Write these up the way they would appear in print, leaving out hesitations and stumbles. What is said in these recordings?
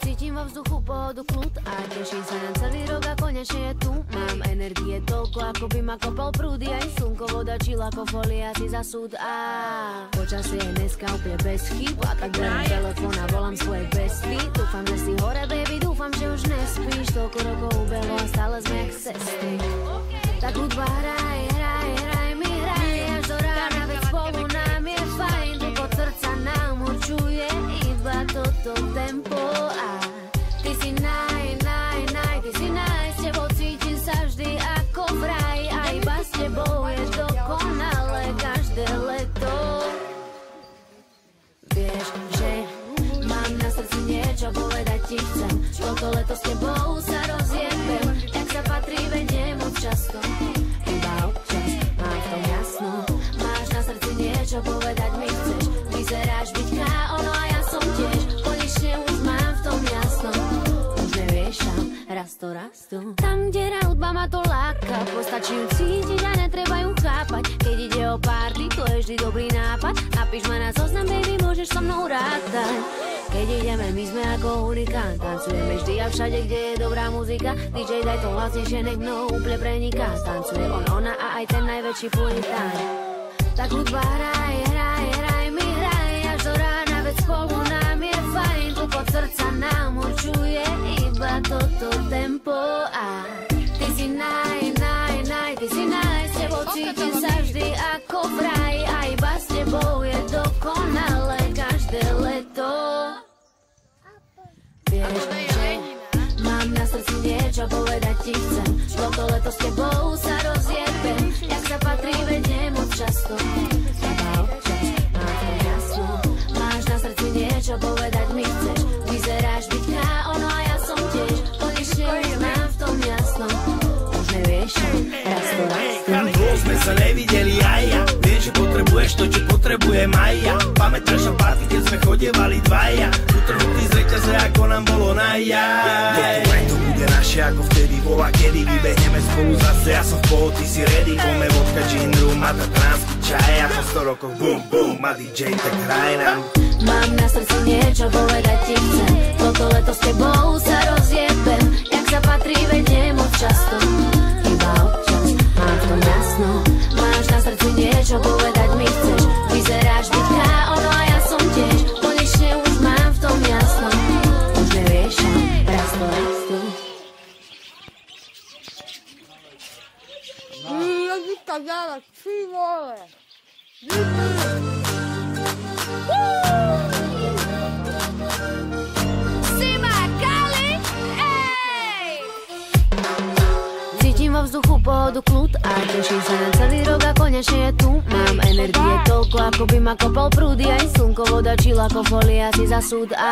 Cítim vo vzduchu pohodu, kľud a teším sa na celý rok a konečne je tu. Mám energie toľko, ako by ma kopal prúdy, aj slnko, voda, čil ako folia si za súd. A počasie je dneska úplne bez chýb, a tak beriem telefón a volám svoje besty. Dúfam, že si hore, baby, dúfam, že už nespíš. Toľko rokov ubehlo a stále sme jak sestry. Tak hudba hraj, hraj, hraj mi hraj, až do rána, veď spolu nám je fajn. Tukot srdca nám určuje iba toto tempo. A ty si ty si s tebou cítim sa vždy ako v raj. A iba s tebou je dokonalé každé leto. Vieš, že mám na srdci niečo povedať ti chcem. Toto leto s tebou sa rozjebem, jak sa patrí, vediem moc často. Iba občas mám v tom jasno. Máš na srdci niečo povedať mi chceš. Vyzeráš byť K.O. no a ja som tiež. Konečne už mám v tom jasno. Už neviešam, raz to tam, kde hudba ma to láka. Postačí ju cítiť a netreba ju chápať. Keď ide o party, to je vždy dobrý nápad. Napíš ma na zoznam, baby, môžeš so mnou rátať. Keď ideme, my sme ako hurikán. Tancujeme vždy a všade, kde je dobrá muzika. DJ, daj to hlasnejšie, nech mnou úplne preniká. Tancuje on, ona a aj ten najväčší puritán. Tak hudba hraj, hraj, hraj mi hraj, až do rána, veď spolu nám je fajn. Tukot srdca nám určuje iba toto tempo. A ty si ty si s tebou cítim sa vždy ako v raj. A iba s tebou je dokonalé každé leto. Vieš, že mám na srdci niečo povedať ti chcem. Toto leto s tebou sa rozjebem, jak sa patrí, vediem moc často. Iba občas mám to jasno. Máš na srdci niečo povedať mi chceš. Vyzeráš byť K.O. no a ja som tiež. Konečne už mám v tom jasno. Už neviešam, raz to. Dlho sme sa nevideli aj ja. Viem, že potrebuješ to, čo potrebujem aj ja. Pamätáš na party, keď sme chodievali dvaja. Utrhnutý z reťaze, ako nám bolo najaj. To bude naše, ako vtedy bola kedy. Vybehneme spolu zase, ja som v pohode, ty si ready. Pome vodka, gin room a tatránsky čaj. A po 100 rokoch boom, boom, a DJ, tak hraj nám. Mám na srdci niečo povedať ti chcem. Toto leto s tebou sa rozjebem, jak sa patrí, vediem moc často. Iba občas mám v tom jasno. Máš na srdci niečo povedať mi chceš. Vyzeráš byť K.O. no a ja som tiež. Konečne už mám v tom jasno. Už neviešam, raz to rastu. Jak by to dala, ty vole. Cítim vo vzduchu pohodu, kľud a teším sa na celý rok a konečne je tu. Mám energie toľko, ako by ma kopal prúdy, aj slnko, voda, čil ako folia si za súd. A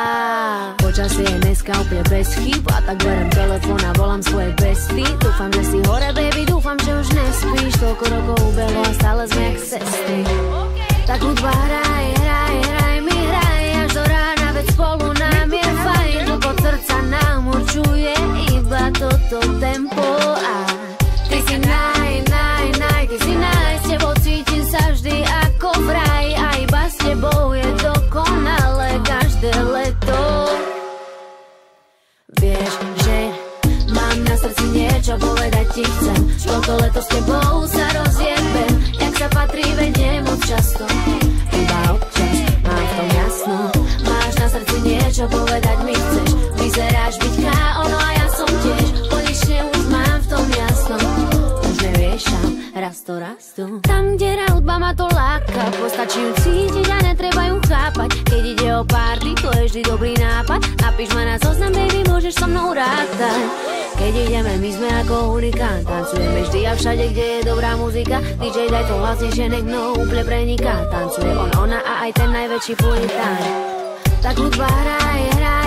počasie je dneska úplne bez chýb, a tak berem telefón a volám svoje besty. Dúfam, že si hore, baby, dúfam, že už nespíš. Toľko rokov ubehlo a stále sme jak sestry. Tak hudba hraj, hraj, hraj mi hraj, až do rána, veď spolu nám je fajn. Tukot srdca nám určuje iba toto tempo. A ty si ty si s tebou cítim sa vždy ako v raj. A iba s tebou je dokonalé každé leto. Vieš, že mám na srdci niečo povedať ti chcem. Toto leto s tebou sa rozjebem, jak sa patrí, vediem moc často. Iba občas mám v tom jasno. Máš na srdci niečo povedať mi chceš. Vyzeráš byť K.O. no a ja som tiež. Konečne už mám v tom jasno. Už neviešam, raz to rastu. Tam, kde hudba ma to láka. Postačí ju cítiť a netreba ju chápať. Keď ide o party, to je vždy dobrý nápad. Napíš ma na zoznam, baby, môžeš so mnou rátať. Keď ideme, my sme ako hurikán. Tancujeme vždy a všade, kde je dobrá muzika. DJ, daj to hlasnejšie, nech mnou úplne preniká. Tancuje on, ona a aj ten najväčší puritán. Tak hudba hraj, hraj,